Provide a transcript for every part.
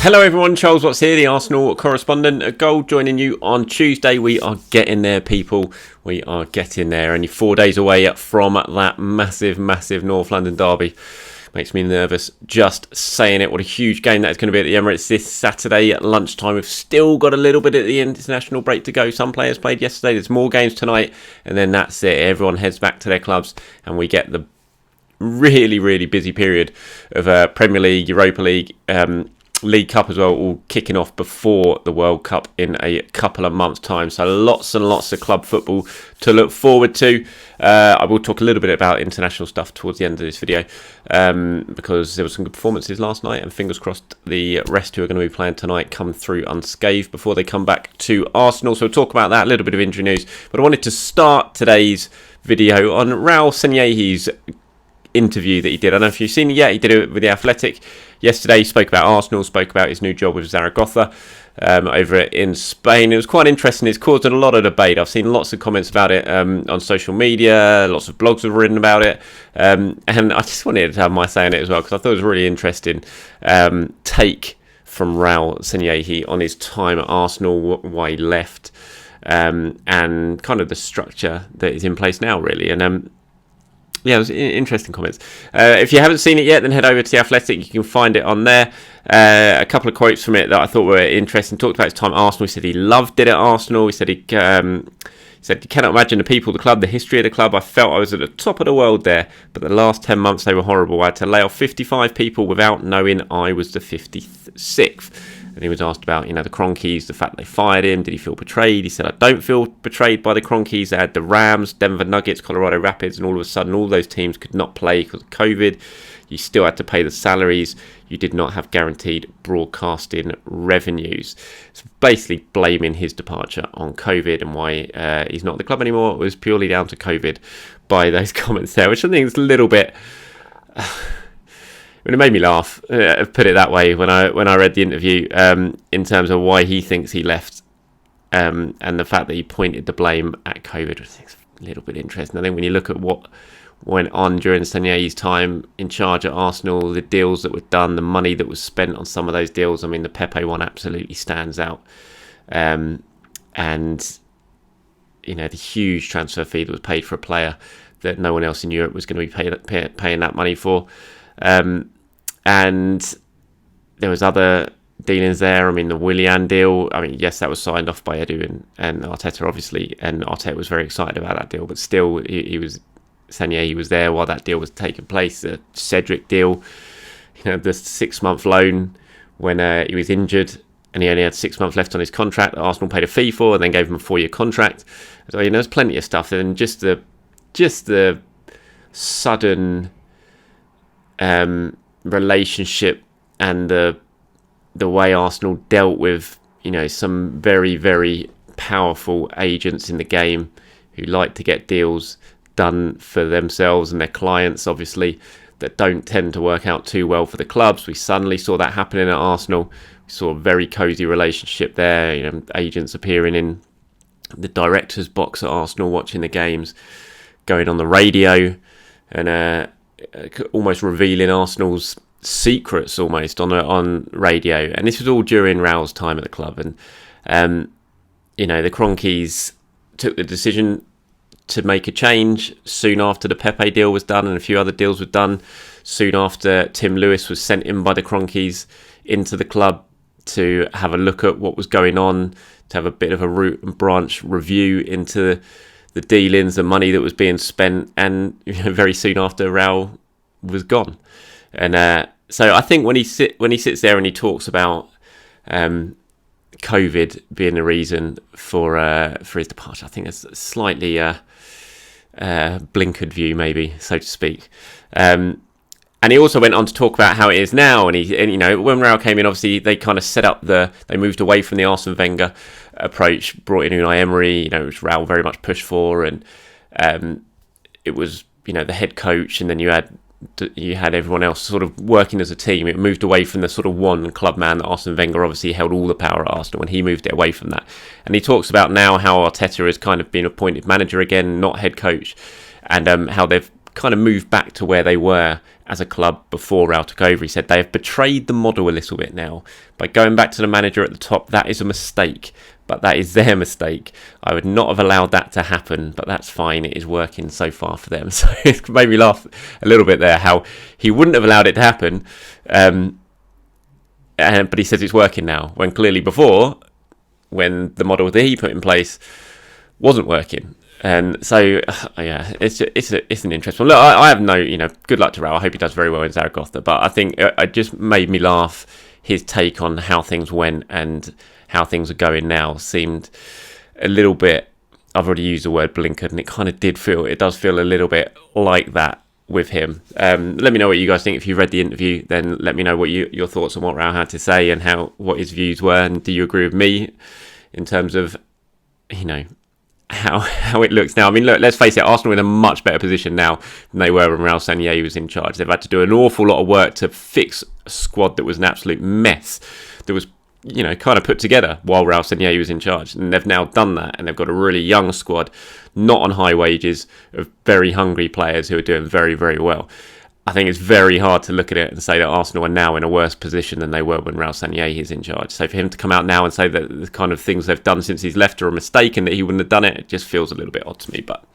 Hello everyone, Charles Watts here, the Arsenal correspondent at Gold, joining you on Tuesday. We are getting there, people. We are getting there. Only 4 days away from that massive North London derby. Makes me nervous just saying it. What a huge game that is going to be at the Emirates this Saturday at lunchtime. We've still got a little bit of the international break to go. Some players played yesterday. There's more games tonight, and then that's it. Everyone heads back to their clubs, and we get the really busy period of Premier League, Europa League, League Cup as well, all kicking off before the World Cup in a couple of months' time. So lots and lots of club football to look forward to. I will talk a little bit about international stuff towards the end of this video because there were some good performances last night, and fingers crossed the rest who are going to be playing tonight come through unscathed before they come back to Arsenal. So we'll talk about that, a little bit of injury news. But I wanted to start today's video on Raul Sanllehi's interview that he did. I don't know if you've seen it yet. He did it with The Athletic yesterday. He spoke about Arsenal, spoke about his new job with Zaragoza over in Spain. It was quite interesting. It's caused a lot of debate. I've seen lots of comments about it on social media. Lots of blogs have written about it. And I just wanted to have my say on it as well, because I thought it was a really interesting take from Raul Sanllehi on his time at Arsenal, why he left, and kind of the structure that is in place now, really. And yeah, it was interesting comments. If you haven't seen it yet, then head over to The Athletic. You can find it on there. A couple of quotes from it that I thought were interesting. Talked about his time at Arsenal. He said he loved it at Arsenal. He said he cannot imagine the people, the club, the history of the club. I felt I was at the top of the world there, but the last 10 months they were horrible. I had to lay off 55 people without knowing I was the 56th. And he was asked about, the Kroenkes, the fact they fired him. Did he feel betrayed? He said, I don't feel betrayed by the Kroenkes. They had the Rams, Denver Nuggets, Colorado Rapids, and all of a sudden all those teams could not play because of COVID. You still had to pay the salaries. You did not have guaranteed broadcasting revenues. So basically blaming his departure on COVID and why he's not at the club anymore. It was purely down to COVID by those comments there, which I think is a little bit... it made me laugh, put it that way, when I read the interview, in terms of why he thinks he left, and the fact that he pointed the blame at COVID, which I think is a little bit interesting. I think when you look at what went on during Sanllehi's time in charge at Arsenal, the deals that were done, the money that was spent on some of those deals, I mean, the Pepe one absolutely stands out, and the huge transfer fee that was paid for a player that no one else in Europe was going to be paying that money for. And there was other dealings there. I mean, the Willian deal, yes, that was signed off by Edu and Arteta, obviously, and Arteta was very excited about that deal, but still, Sanllehi was there while that deal was taking place. The Cedric deal, the 6-month loan when he was injured and he only had 6 months left on his contract that Arsenal paid a fee for and then gave him a 4-year contract. So, there's plenty of stuff. And just the sudden relationship and the way Arsenal dealt with some very powerful agents in the game who like to get deals done for themselves and their clients, obviously, that don't tend to work out too well for the clubs. We suddenly saw that happening at Arsenal. We saw a very cosy relationship there, agents appearing in the director's box at Arsenal, watching the games, going on the radio and almost revealing Arsenal's secrets almost on radio. And this was all during Raul's time at the club. And the Kroenkes took the decision to make a change soon after the Pepe deal was done and a few other deals were done. Soon after, Tim Lewis was sent in by the Kroenkes into the club to have a look at what was going on, to have a bit of a root and branch review into the dealings, the money that was being spent, and very soon after, Raul was gone. And so I think when he sits there and he talks about COVID being the reason for his departure, I think it's a slightly blinkered view, maybe, so to speak. And he also went on to talk about how it is now. And when Raul came in, obviously they kind of they moved away from the Arsene Wenger approach, brought in Unai Emery, which Raul very much pushed for, and it was the head coach, and then you had everyone else sort of working as a team. It moved away from the sort of one club man that Arsene Wenger obviously held all the power at Arsenal, and he moved it away from that. And he talks about now how Arteta has kind of been appointed manager again, not head coach, and how they've kind of moved back to where they were as a club before Raul took over. He said they have betrayed the model a little bit now by going back to the manager at the top. That is a mistake, but that is their mistake. I would not have allowed that to happen, but that's fine. It is working so far for them. So it made me laugh a little bit there, how he wouldn't have allowed it to happen. But he says it's working now, when clearly before, when the model that he put in place wasn't working. And so, yeah, it's an interesting one. Look, I have no, good luck to Raul. I hope he does very well in Zaragoza. But I think it just made me laugh. His take on how things went and how things are going now seemed a little bit, I've already used the word blinkered, and it does feel a little bit like that with him. Let me know what you guys think. If you read the interview, then let me know what your thoughts on what Raul had to say and what his views were. And do you agree with me in terms of, how it looks now? I mean, look, let's face it, Arsenal are in a much better position now than they were when Raul Sanllehi was in charge. They've had to do an awful lot of work to fix a squad that was an absolute mess, that was, kind of put together while Raul Sanllehi was in charge. And they've now done that, and they've got a really young squad, not on high wages, of very hungry players who are doing very, very well. I think it's very hard to look at it and say that Arsenal are now in a worse position than they were when Raul Sanllehi is in charge. So for him to come out now and say that the kind of things they've done since he's left are a mistake and that he wouldn't have done it, it just feels a little bit odd to me. But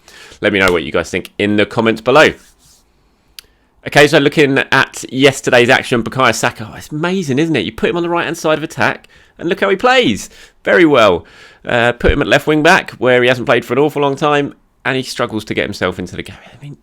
let me know what you guys think in the comments below. Okay, so looking at yesterday's action, Bukayo Saka, it's amazing, isn't it? You put him on the right-hand side of attack and look how he plays. Very well. Put him at left wing back, where he hasn't played for an awful long time, and he struggles to get himself into the game. I mean,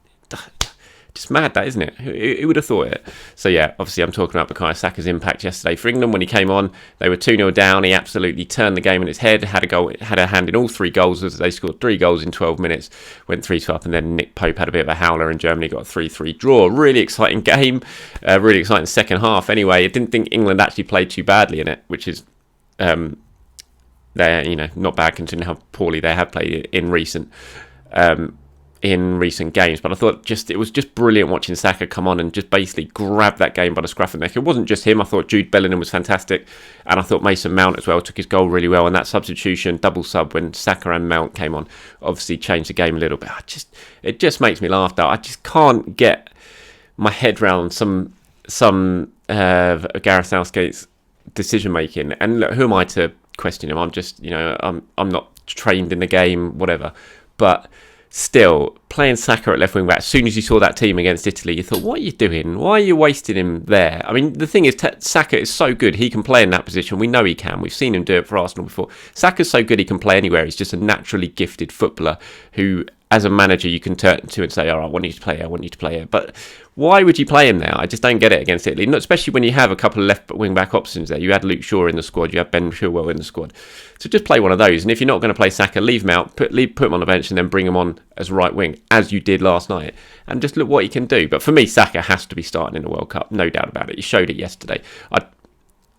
just mad, that, isn't it? Who would have thought it? So yeah, obviously I'm talking about Bukayo Saka's impact yesterday for England. When he came on, they were 2-0 down. He absolutely turned the game on its head, had a hand in all 3 goals. As they scored 3 goals in 12 minutes, went 3-2 up, and then Nick Pope had a bit of a howler and Germany got a 3-3 draw. Really exciting game, really exciting second half. Anyway, I didn't think England actually played too badly in it, which is they're not bad considering how poorly they have played in recent games. But I thought it was just brilliant watching Saka come on and just basically grab that game by the scruff of the neck. It wasn't just him. I thought Jude Bellingham was fantastic, and I thought Mason Mount as well took his goal really well. And that substitution, double sub when Saka and Mount came on, obviously changed the game a little bit. It just makes me laugh though. I just can't get my head around some Gareth Southgate's decision making. And look, who am I to question him? I'm just I'm not trained in the game, whatever, but still, playing Saka at left wing back, as soon as you saw that team against Italy, you thought, what are you doing? Why are you wasting him there? I mean, the thing is, Saka is so good, he can play in that position. We know he can. We've seen him do it for Arsenal before. Saka's so good, he can play anywhere. He's just a naturally gifted footballer who, as a manager, you can turn to and say, all right, I want you to play here. But why would you play him there? I just don't get it against Italy, especially when you have a couple of left wing back options there. You had Luke Shaw in the squad, you had Ben Chilwell in the squad. So just play one of those. And if you're not going to play Saka, leave him out, put him on the bench and then bring him on as right wing, as you did last night. And just look what he can do. But for me, Saka has to be starting in the World Cup, no doubt about it. He showed it yesterday.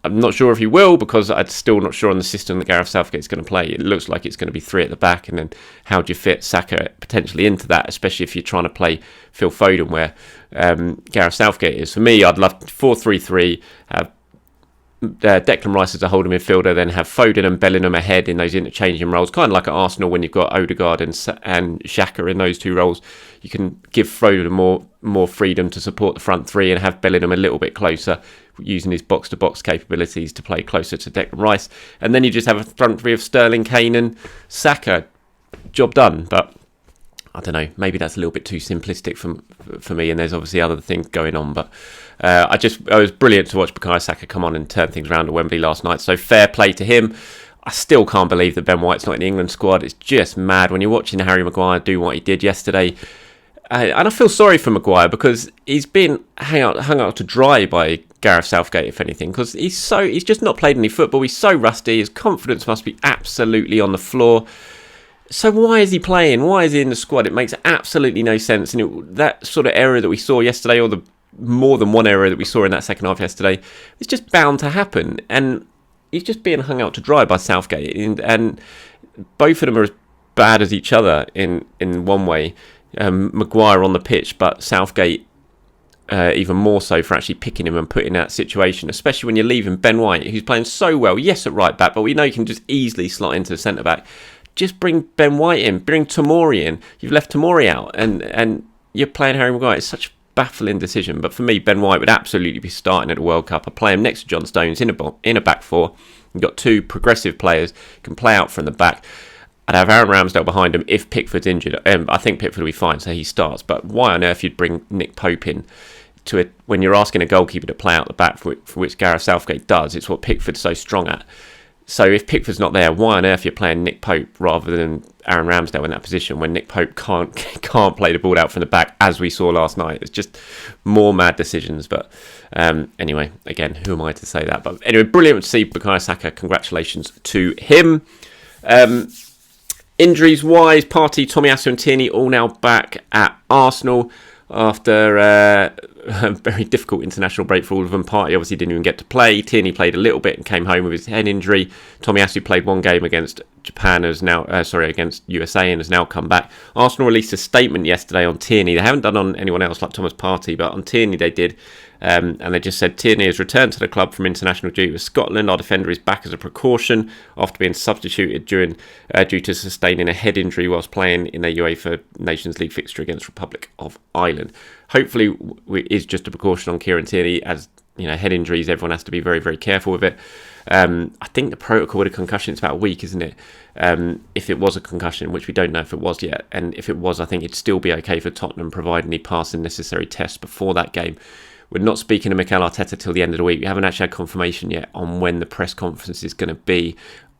I'm not sure if he will, because I'm still not sure on the system that Gareth Southgate's going to play. It looks like it's going to be 3 at the back, and then how do you fit Saka potentially into that, especially if you're trying to play Phil Foden where Gareth Southgate is. For me, I'd love 4-3-3, have Declan Rice as a holding midfielder, then have Foden and Bellingham ahead in those interchanging roles, kind of like at Arsenal when you've got Odegaard and Xhaka in those 2 roles. You can give Foden more freedom to support the front 3 and have Bellingham a little bit closer, using his box-to-box capabilities to play closer to Declan Rice. And then you just have a front 3 of Sterling, Kane and Saka. Job done. But I don't know, maybe that's a little bit too simplistic for me, and there's obviously other things going on. But it was brilliant to watch Bukayo Saka come on and turn things around at Wembley last night. So fair play to him. I still can't believe that Ben White's not in the England squad. It's just mad when you're watching Harry Maguire do what he did yesterday. And I feel sorry for Maguire, because he's been hung out to dry by Gareth Southgate, if anything, because he's just not played any football. He's so rusty. His confidence must be absolutely on the floor. So why is he playing? Why is he in the squad? It makes absolutely no sense. And that sort of error that we saw yesterday, or the more than one error that we saw in that second half yesterday, it's just bound to happen. And he's just being hung out to dry by Southgate. And both of them are as bad as each other in one way. Maguire on the pitch, but Southgate even more so for actually picking him and putting that situation, especially when you're leaving Ben White, who's playing so well, yes, at right back, but we know he can just easily slot into the centre back. Just bring Ben White in, bring Tomori in. You've left Tomori out, and you're playing Harry Maguire. It's such a baffling decision. But for me, Ben White would absolutely be starting at the World Cup. I play him next to John Stones in a back four. You've got two progressive players, can play out from the back. I'd have Aaron Ramsdale behind him if Pickford's injured. I think Pickford will be fine, so he starts. But why on earth you'd bring Nick Pope in to it when you're asking a goalkeeper to play out the back, for which Gareth Southgate does? It's what Pickford's so strong at. So if Pickford's not there, why on earth you're playing Nick Pope rather than Aaron Ramsdale in that position when Nick Pope can't play the ball out from the back, as we saw last night? It's just more mad decisions. But anyway, again, who am I to say that? But anyway, brilliant to see Bukayo Saka. Congratulations to him. Injuries-wise, Partey, Tomiyasu and Tierney all now back at Arsenal after a very difficult international break for all of them. Partey obviously didn't even get to play. Tierney played a little bit and came home with his head injury. Tomiyasu played one game against against USA and has now come back. Arsenal released a statement yesterday on Tierney. They haven't done on anyone else like Thomas Partey, but on Tierney they did. And they just said Tierney has returned to the club from international duty with Scotland. Our defender is back as a precaution after being substituted due to sustaining a head injury whilst playing in a UEFA Nations League fixture against Republic of Ireland. Hopefully it is just a precaution on Kieran Tierney. As you know, head injuries, everyone has to be very, very careful with it. I think the protocol with a concussion is about a week, isn't it? If it was a concussion, which we don't know if it was yet. And if it was, I think it'd still be okay for Tottenham, providing he passed the necessary tests before that game. We're not speaking to Mikel Arteta till the end of the week. We haven't actually had confirmation yet on when the press conference is going to be.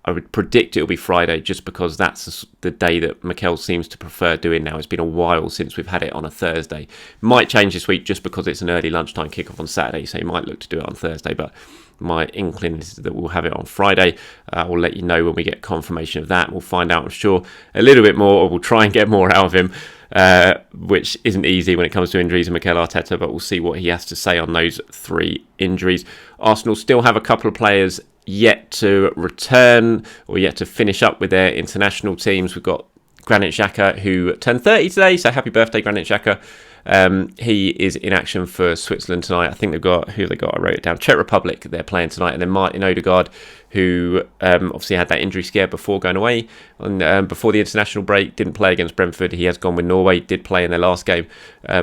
I would predict it'll be Friday, just because that's the day that Mikel seems to prefer doing now. It's been a while since we've had it on a Thursday. Might change this week just because it's an early lunchtime kickoff on Saturday, so he might look to do it on Thursday, but my inkling is that we'll have it on Friday. We'll let you know when we get confirmation of that. We'll find out, I'm sure, a little bit more, or we'll try and get more out of him, which isn't easy when it comes to injuries and Mikel Arteta, but we'll see what he has to say on those three injuries. Arsenal still have a couple of players yet to return or yet to finish up with their international teams. We've got Granit Xhaka, who turned 30 today, so happy birthday, Granit Xhaka. He is in action for Switzerland tonight. I think they've got, who they got? I wrote it down. Czech Republic, they're playing tonight. And then Martin Odegaard, who obviously had that injury scare before going away. And before the international break, didn't play against Brentford. He has gone with Norway, did play in their last game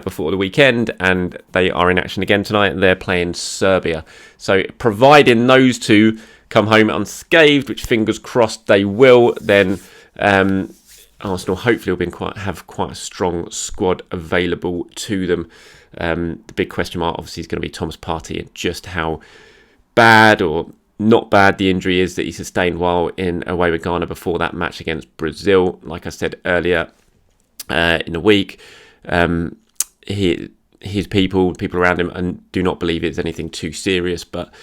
before the weekend. And they are in action again tonight, and they're playing Serbia. So providing those two come home unscathed, which fingers crossed they will, then Arsenal hopefully will have quite a strong squad available to them. The big question mark obviously is going to be Thomas Partey and just how bad or not bad the injury is that he sustained while in away with Ghana before that match against Brazil. Like I said earlier in the week, his people around him do not believe it's anything too serious, but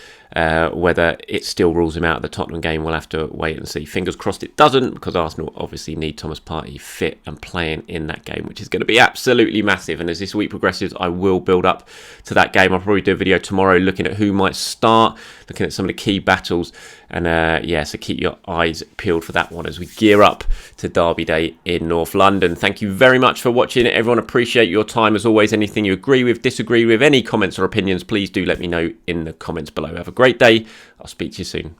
whether it still rules him out of the Tottenham game, we'll have to wait and see. Fingers crossed it doesn't, because Arsenal obviously need Thomas Partey fit and playing in that game, which is going to be absolutely massive. And as this week progresses, I will build up to that game. I'll probably do a video tomorrow looking at who might start, looking at some of the key battles. And so keep your eyes peeled for that one as we gear up to Derby Day in North London. Thank you very much for watching. Everyone, appreciate your time. As always, anything you agree with, disagree with, any comments or opinions, please do let me know in the comments below. Have a great day. I'll speak to you soon.